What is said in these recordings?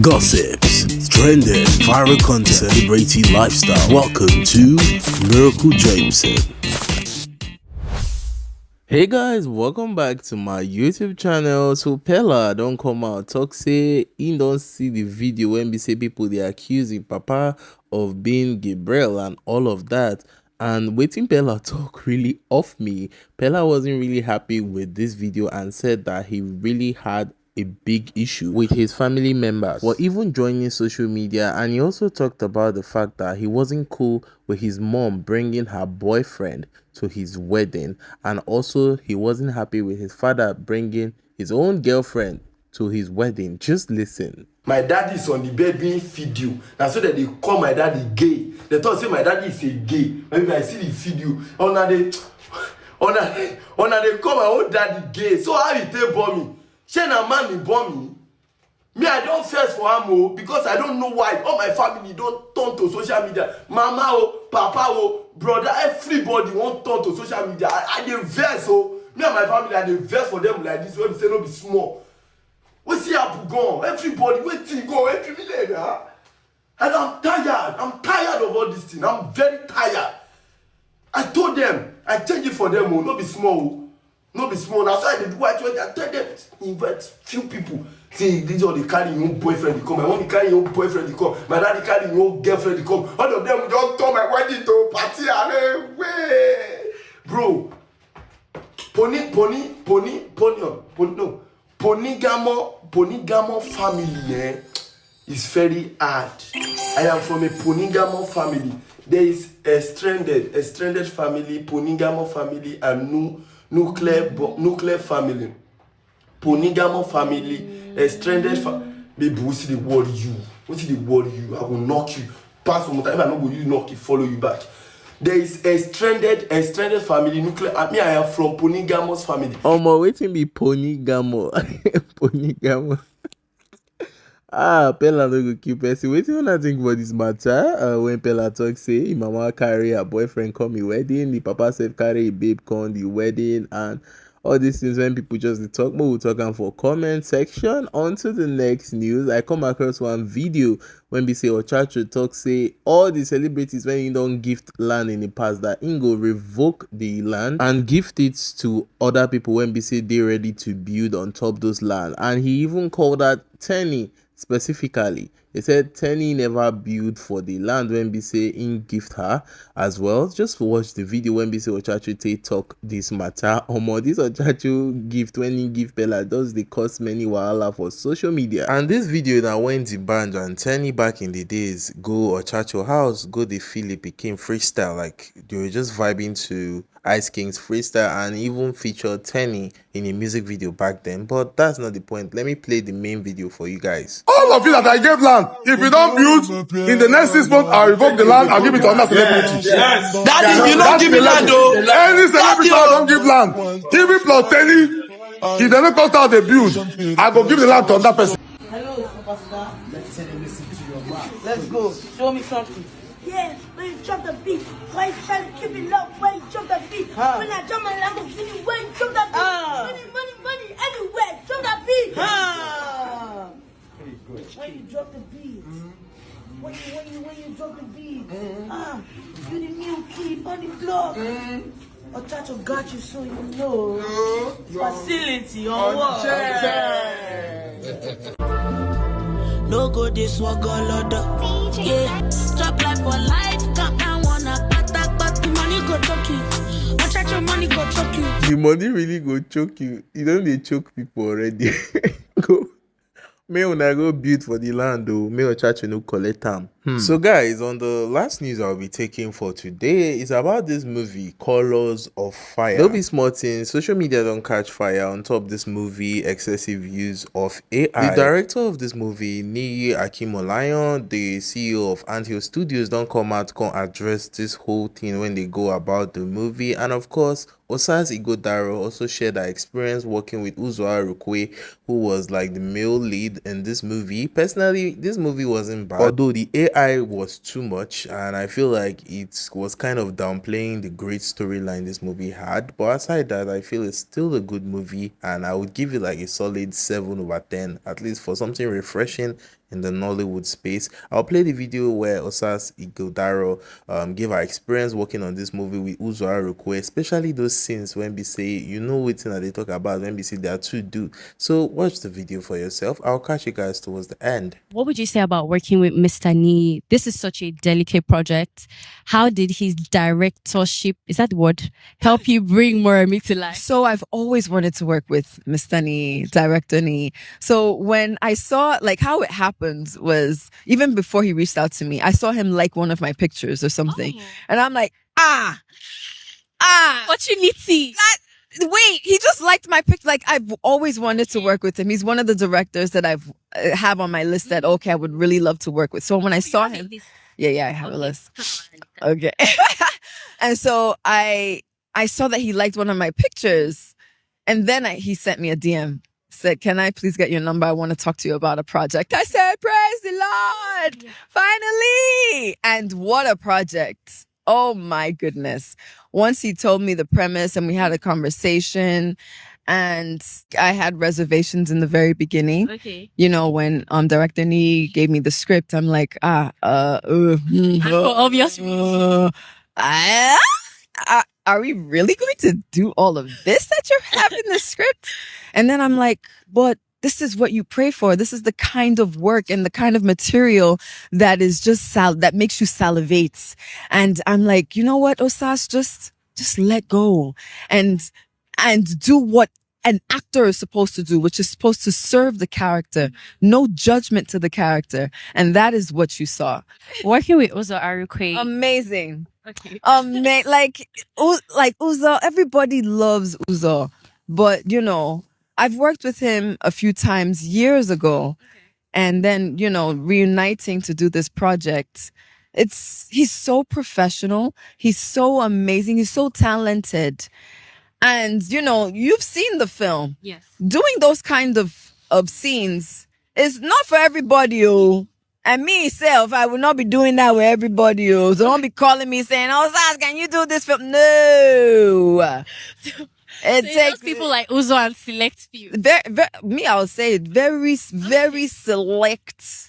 Gossips, trending, viral content, celebrity lifestyle. Welcome to Miracle Jameson. Hey guys, welcome back to my YouTube channel. So Peller don't come out talk say he don't see the video when we say people they accusing Papa of being Gabriel and all of that. And waiting Peller talk really off me. Peller wasn't really happy with this video and said that he really had a big issue with his family members or even joining social media, and he also talked about the fact that he wasn't cool with his mom bringing her boyfriend to his wedding, and also he wasn't happy with his father bringing his own girlfriend to his wedding. Just listen. My daddy is on the bed being video. That's so that they call my daddy gay. They thought say my daddy is a gay. Maybe I see the video. They call my own daddy gay. So how you take bomb me? Shana man me bomb me. I don't first for him because I don't know why. All my family don't turn to social media. Mama papa brother, everybody won't turn to social media. I dey vex me and my family I dey vex for them like this. When we say no be small. We see Abu gone. Everybody waiting go every minute. And I'm tired. I'm tired of all this thing. I'm very tired. I told them, I change it for them. No be small. No be small. That's why they do what I tell them. Invite few people. See, these are the carry your own boyfriend. They come. I want to carry your own boyfriend. They come. My daddy carry your own girlfriend. They come. All of them don't turn my wedding to party. Way, bro. Polygamous family is very hard. I am from a polygamous family. There is a stranded family, polygamous family, and nuclear family. Polygamous family, a stranded family. Baby, we see the word you. What is the word you? I will knock you. Pass one more time. If I don't go, you knock you, follow you back. There is a stranded family, nuclear. I am from polygamous family. Waiting be polygamo. Polygamo. Peller no go keep person. Waiting when I think about this matter. When Peller talk say him mama carry her boyfriend come the wedding, the papa said carry a babe come the wedding, and all these things. When people just talk more, we'll talk for comment section. On to the next news. I come across one video when we say Ochacho talk say all the celebrities when you don't gift land in the past that Ingo revoke the land and gift it to other people when we say they ready to build on top those land. And he even called that Teni specifically. He said Teni never built for the land when we say in gift her as well. Just watch the video when we say Ochacho talk this matter. This Ochacho gift when he give Peller does they cause many wahala for social media. And this video that went the band and Teni back in the days go Ochacho house, go the Philip became freestyle, like they were just vibing to Ice King's freestyle and even featured Teni in a music video back then. But that's not the point. Let me play the main video for you guys. All of you that I gave land, if you don't build, in the next 6 months, I'll revoke the land, I'll give it to another celebrity. Yes. That is, you don't give me land, though. Any celebrity that don't give land, even plus Teni, if they don't cost out the build, I go give the land to another person. Hello, superstar. Let's go. Show me something. Yeah, when you drop the beat, why you try to keep it low? When you drop the beat, when I drop my Lamborghini, when you drop that beat, money, everywhere, drop that beat. When you drop the beat, when you drop the beat, you the new kid on the block. Ochacho got you, so you know. Facility on what? No go this one go loader. Yeah, strap life for life. Got now wanna attack, but the money go choke you. Watch your money go choke you. The money really go choke you. You don't they choke people already. Go. May una go build for the land though. May Ochacho no collect them. So guys, on the last news I'll be taking for today is about this movie Colors of Fire. There'll be small things. Social media don't catch fire on top of this movie. Excessive use of AI. The director of this movie, Niyi Akinmolayan, the CEO of Anthills Studios, don't come out to address this whole thing when they go about the movie. And of course, Osas Ighodaro also shared her experience working with Uzor Arukwe, who was like the male lead in this movie. Personally, this movie wasn't bad, although the AI was too much, and I feel like it was kind of downplaying the great storyline this movie had. But aside that, I feel it's still a good movie, and I would give it like a solid 7/10, at least for something refreshing in the Nollywood space. I'll play the video where Osas Ighodaro gave our experience working on this movie with Uzor Arukwe, especially those scenes when we say, you know what that they talk about when we see there are two dudes. So watch the video for yourself. I'll catch you guys towards the end. What would you say about working with Mr. Niyi? This is such a delicate project. How did his directorship, is that the word, help you bring Moremi to life? So I've always wanted to work with Mr. Niyi, director Niyi. So when I saw like how it happened was even before he reached out to me, I saw him like one of my pictures or something. Oh. And I'm like, opportunity. Wait, he just liked my picture. Like I've always wanted to work with him. He's one of the directors that I've have on my list that, okay, I would really love to work with. So when I saw him, I have a list. Okay. And so I saw that he liked one of my pictures, and then he sent me a DM. Said, can I please get your number? I want to talk to you about a project. I said, praise the Lord. Yeah. Finally. And what a project. Oh my goodness. Once he told me the premise and we had a conversation, and I had reservations in the very beginning. Okay. You know, when director Niyi gave me the script, I'm like, for obvious reasons. Are we really going to do all of this that you have in the script? And then I'm like, but this is what you pray for. This is the kind of work and the kind of material that is just that makes you salivate. And I'm like, you know what, Osas, just let go and do what an actor is supposed to do, which is supposed to serve the character. No judgment to the character. And that is what you saw. Working with Uzor Arukwe. Amazing. Okay. Like Uzor, everybody loves Uzor. But, you know, I've worked with him a few times years ago. Okay. And then, you know, reuniting to do this project. He's so professional. He's so amazing. He's so talented. And, you know, you've seen the film. Yes. Doing those kind of scenes is not for everybody, oh. And me, self, I will not be doing that with everybody, oh. So don't be calling me saying, oh, Zaz, can you do this film? No. It takes people like Uzor and select few. I would say very select.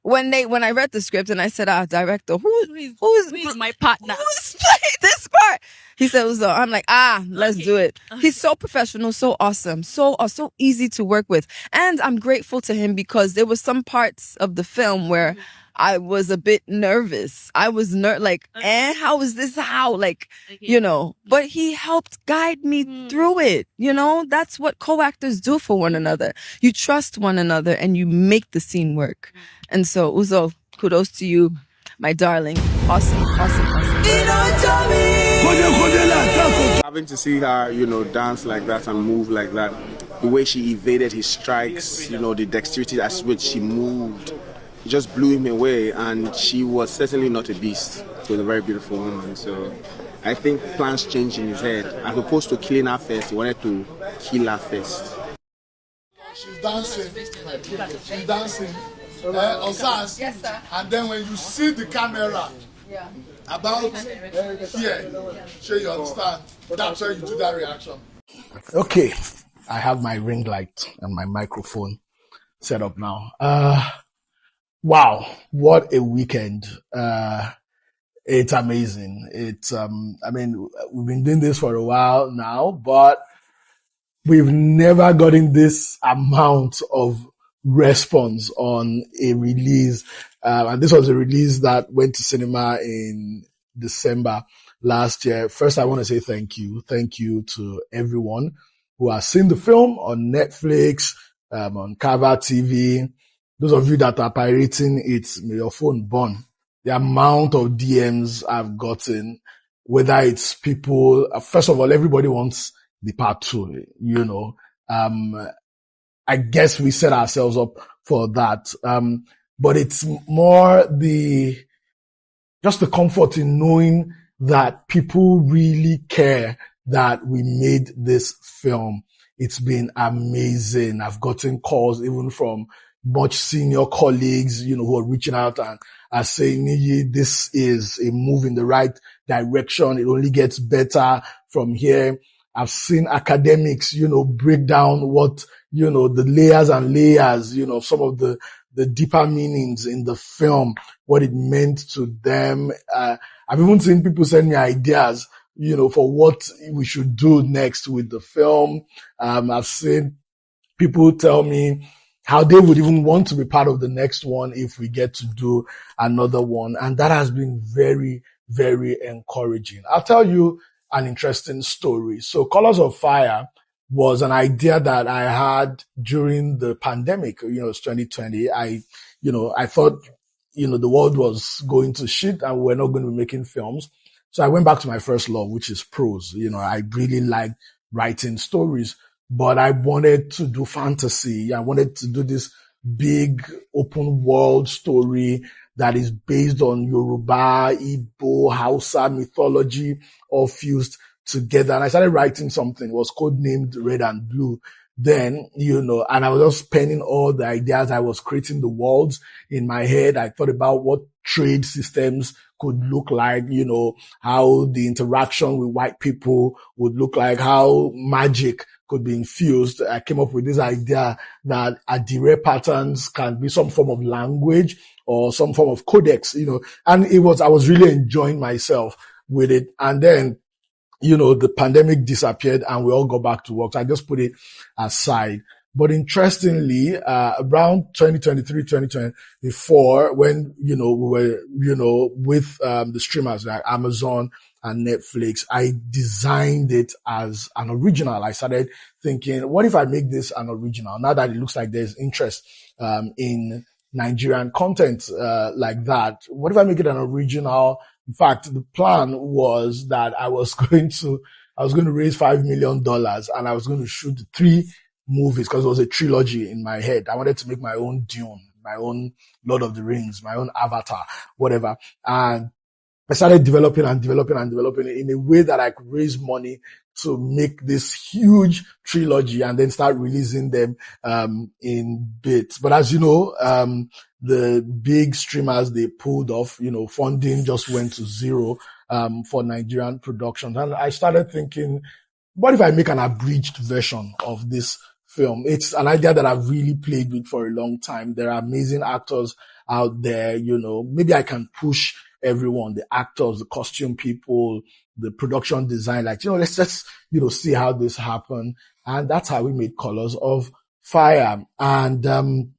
When I read the script and I said, director, who is my partner? Who's playing this part? He said, Uzor. I'm like, let's do it. Okay. He's so professional, so awesome, so easy to work with. And I'm grateful to him because there were some parts of the film where I was a bit nervous. I was how is this? How? Like, you know, but he helped guide me through it. You know, that's what co-actors do for one another. You trust one another and you make the scene work. And so, Uzor, kudos to you, my darling. Awesome. Having to see her, you know, dance like that and move like that, the way she evaded his strikes, you know, the dexterity at which she moved, it just blew him away. And she was certainly not a beast. She was a very beautiful woman. So I think plans changed in his head. As opposed to killing her first, he wanted to kill her first. She's dancing. Osas, yes, sir. And then when you see the camera about here, sure you understand. That's where you do that reaction. Okay, I have my ring light and my microphone set up now. Wow, what a weekend! It's amazing. It's we've been doing this for a while now, but we've never gotten this amount of response on a release. And this was a release that went to cinema in December last year. First, I want to say thank you. Thank you to everyone who has seen the film on Netflix, on Cover TV. Those of you that are pirating it, may your phone burn. The amount of DMs I've gotten, whether it's people, first of all, everybody wants the part 2, you know. I guess we set ourselves up for that. But it's more just the comfort in knowing that people really care that we made this film. It's been amazing. I've gotten calls even from much senior colleagues, you know, who are reaching out and are saying, Niyi, this is a move in the right direction. It only gets better from here. I've seen academics, you know, break down what, you know, the layers and layers, you know, some of the the deeper meanings in the film, what it meant to them. I've even seen people send me ideas, for what we should do next with the film. I've seen people tell me how they would even want to be part of the next one if we get to do another one. And that has been very, very encouraging. I'll tell you an interesting story. So Colors of Fire was an idea that I had during the pandemic. It's 2020. I thought, the world was going to shit and we're not going to be making films. So I went back to my first love, which is prose. I really like writing stories, but I wanted to do fantasy. I wanted to do this big open world story that is based on Yoruba, Igbo, Hausa mythology, all fused together. And I started writing something. It was codenamed Red and Blue. Then, and I was just penning all the ideas. I was creating the worlds in my head. I thought about what trade systems could look like, how the interaction with white people would look like, how magic could be infused. I came up with this idea that Adire patterns can be some form of language or some form of codex, and I was really enjoying myself with it. And then, the pandemic disappeared and we all got back to work. So I just put it aside. But interestingly, around 2023, 2024, when, we were, with, the streamers like Amazon and Netflix, I designed it as an original. I started thinking, what if I make this an original? Now that it looks like there's interest, in Nigerian content, like that, what if I make it an original? In fact, the plan was that I was going to raise $5 million and I was going to shoot 3 movies because it was a trilogy in my head. I wanted to make my own Dune, my own Lord of the Rings, my own Avatar, whatever. And I started developing it in a way that I could raise money to make this huge trilogy and then start releasing them, in bits. But as you know, the big streamers, they pulled off, funding just went to zero, for Nigerian productions. And I started thinking, what if I make an abridged version of this film? It's an idea that I've really played with for a long time. There are amazing actors out there, maybe I can push everyone, the actors, the costume people, the production design, let's just, see how this happened. And that's how we made Colors of Fire. And,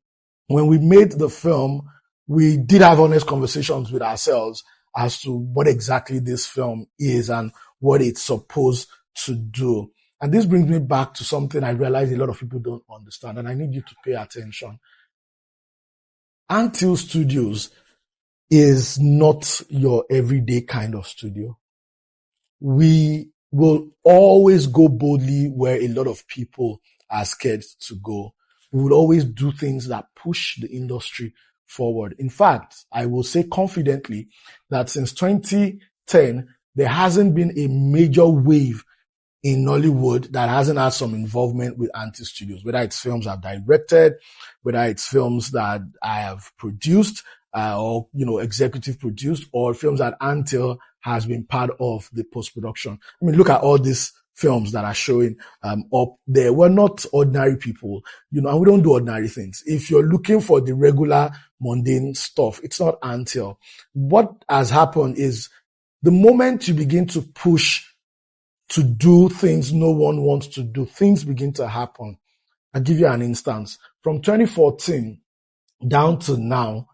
when we made the film, we did have honest conversations with ourselves as to what exactly this film is and what it's supposed to do. And this brings me back to something I realize a lot of people don't understand, and I need you to pay attention. Anthills Studios is not your everyday kind of studio. We will always go boldly where a lot of people are scared to go. We will always do things that push the industry forward. In fact, I will say confidently that since 2010, there hasn't been a major wave in Nollywood that hasn't had some involvement with Anthills Studios, whether it's films I've directed, whether it's films that I have produced, or, executive produced, or films that Anthills has been part of the post-production. I mean, look at all these films that are showing, up there. We're not ordinary people, and we don't do ordinary things. If you're looking for the regular mundane stuff, it's not Anthills. What has happened is the moment you begin to push to do things no one wants to do, things begin to happen. I'll give you an instance. From 2014 down to now,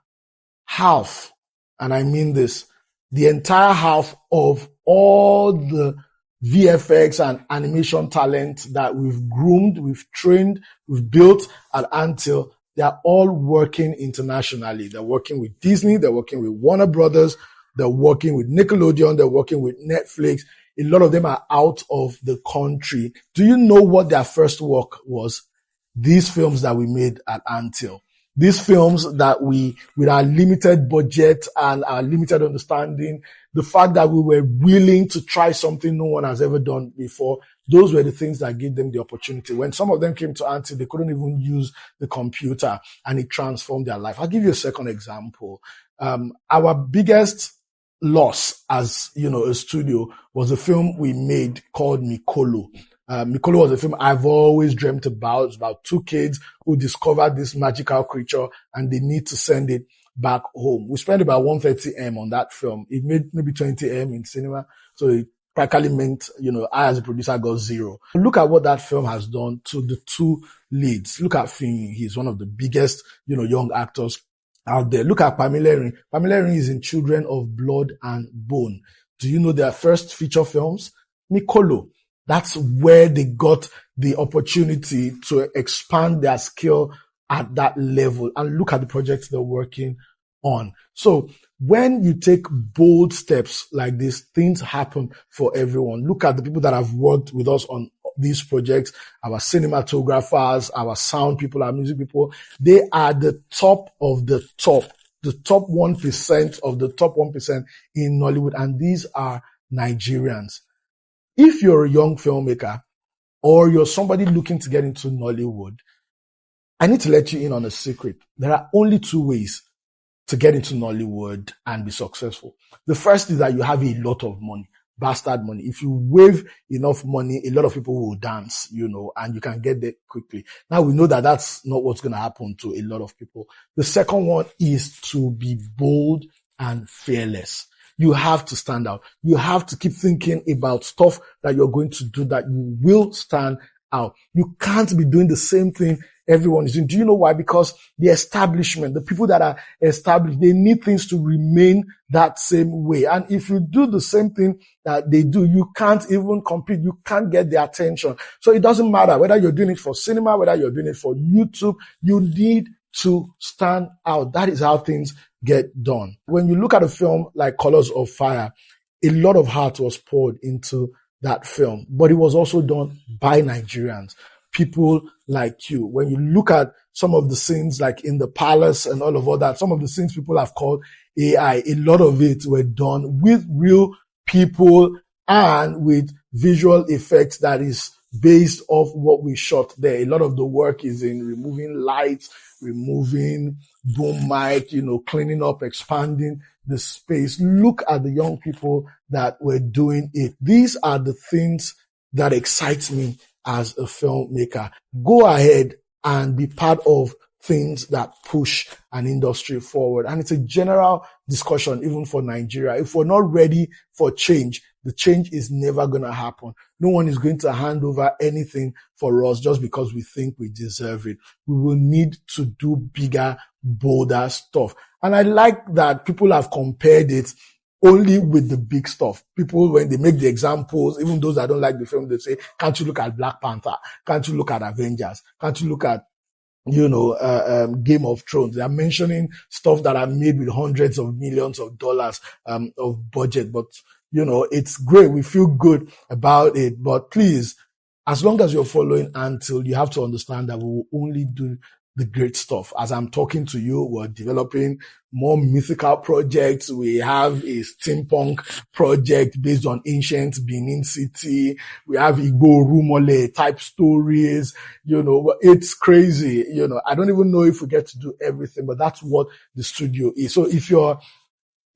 half, and I mean this, the entire half of all the VFX and animation talent that we've groomed, we've trained, we've built at Anthills, they are all working internationally. They're working with Disney, they're working with Warner Brothers, they're working with Nickelodeon, they're working with Netflix. A lot of them are out of the country. Do you know what their first work was? These films that we made at Anthills. These films that we, with our limited budget and our limited understanding, the fact that we were willing to try something no one has ever done before, those were the things that gave them the opportunity. When some of them came to Anthills, they couldn't even use the computer and it transformed their life. I'll give you a second example. Our biggest loss as, a studio was a film we made called Mikolo. Mikolo was a film I've always dreamt about. It's about two kids who discovered this magical creature and they need to send it back home. We spent about 130M on that film. It made maybe 20M in cinema. So it practically meant, I as a producer got zero. Look at what that film has done to the two leads. Look at Finn. He's one of the biggest, young actors out there. Look at Pamilerin. Pamilerin is in Children of Blood and Bone. Do you know their first feature films? Mikolo. That's where they got the opportunity to expand their skill at that level. And look at the projects they're working on. So when you take bold steps like this, things happen for everyone. Look at the people that have worked with us on these projects, our cinematographers, our sound people, our music people. They are the top of the top 1% of the top 1% in Nollywood. And these are Nigerians. If you're a young filmmaker or you're somebody looking to get into Nollywood, I need to let you in on a secret. There are only two ways to get into Nollywood and be successful. The first is that you have a lot of money, bastard money. If you wave enough money, a lot of people will dance, and you can get there quickly. Now we know that that's not what's going to happen to a lot of people. The second one is to be bold and fearless. You have to stand out. You have to keep thinking about stuff that you're going to do that you will stand out. You can't be doing the same thing everyone is doing. Do you know why? Because the establishment, the people that are established, they need things to remain that same way. And if you do the same thing that they do, you can't even compete. You can't get their attention. So it doesn't matter whether you're doing it for cinema, whether you're doing it for YouTube, you need to stand out. That is how things get done. When you look at a film like Colors of Fire, a lot of heart was poured into that film, but it was also done by Nigerians, people like you. When you look at some of the scenes like in the palace and all of that, some of the scenes people have called AI, a lot of it were done with real people and with visual effects that is based off what we shot there. A lot of the work is in removing lights, removing boom mic, cleaning up, expanding the space. Look at the young people that were doing it. These are the things that excite me as a filmmaker. Go ahead and be part of things that push an industry forward. And it's a general discussion, even for Nigeria. If we're not ready for change, the change is never going to happen. No one is going to hand over anything for us just because we think we deserve it. We will need to do bigger, bolder stuff. And I like that people have compared it only with the big stuff. People, when they make the examples, even those that don't like the film, they say, can't you look at Black Panther? Can't you look at Avengers? Can't you look at Game of Thrones? They are mentioning stuff that are made with hundreds of millions of dollars of budget. But, it's great. We feel good about it. But please, as long as you're following Anthills, you have to understand that we will only do the great stuff. As I'm talking to you, we're developing more mythical projects. We have a steampunk project based on ancient Benin City. We have Igbo Rumole type stories. It's crazy. I don't even know if we get to do everything, but that's what the studio is. So if you're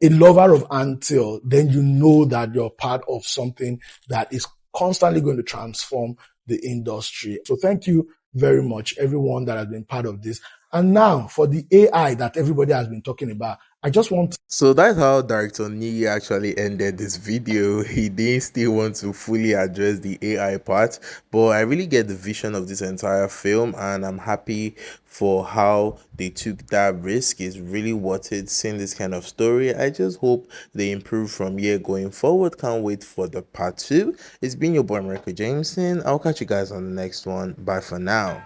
a lover of Anthills, then you know that you're part of something that is constantly going to transform the industry. So thank you very much, everyone that has been part of this. And now for the AI that everybody has been talking about, I just want to... So that's how Director Niyi actually ended this video. He didn't still want to fully address the AI part, but I really get the vision of this entire film, and I'm happy for how they took that risk. It's really worth it seeing this kind of story. I just hope they improve from here going forward. Can't wait for the part 2. It's been your boy Marco Jameson. I'll catch you guys on the next one. Bye for now.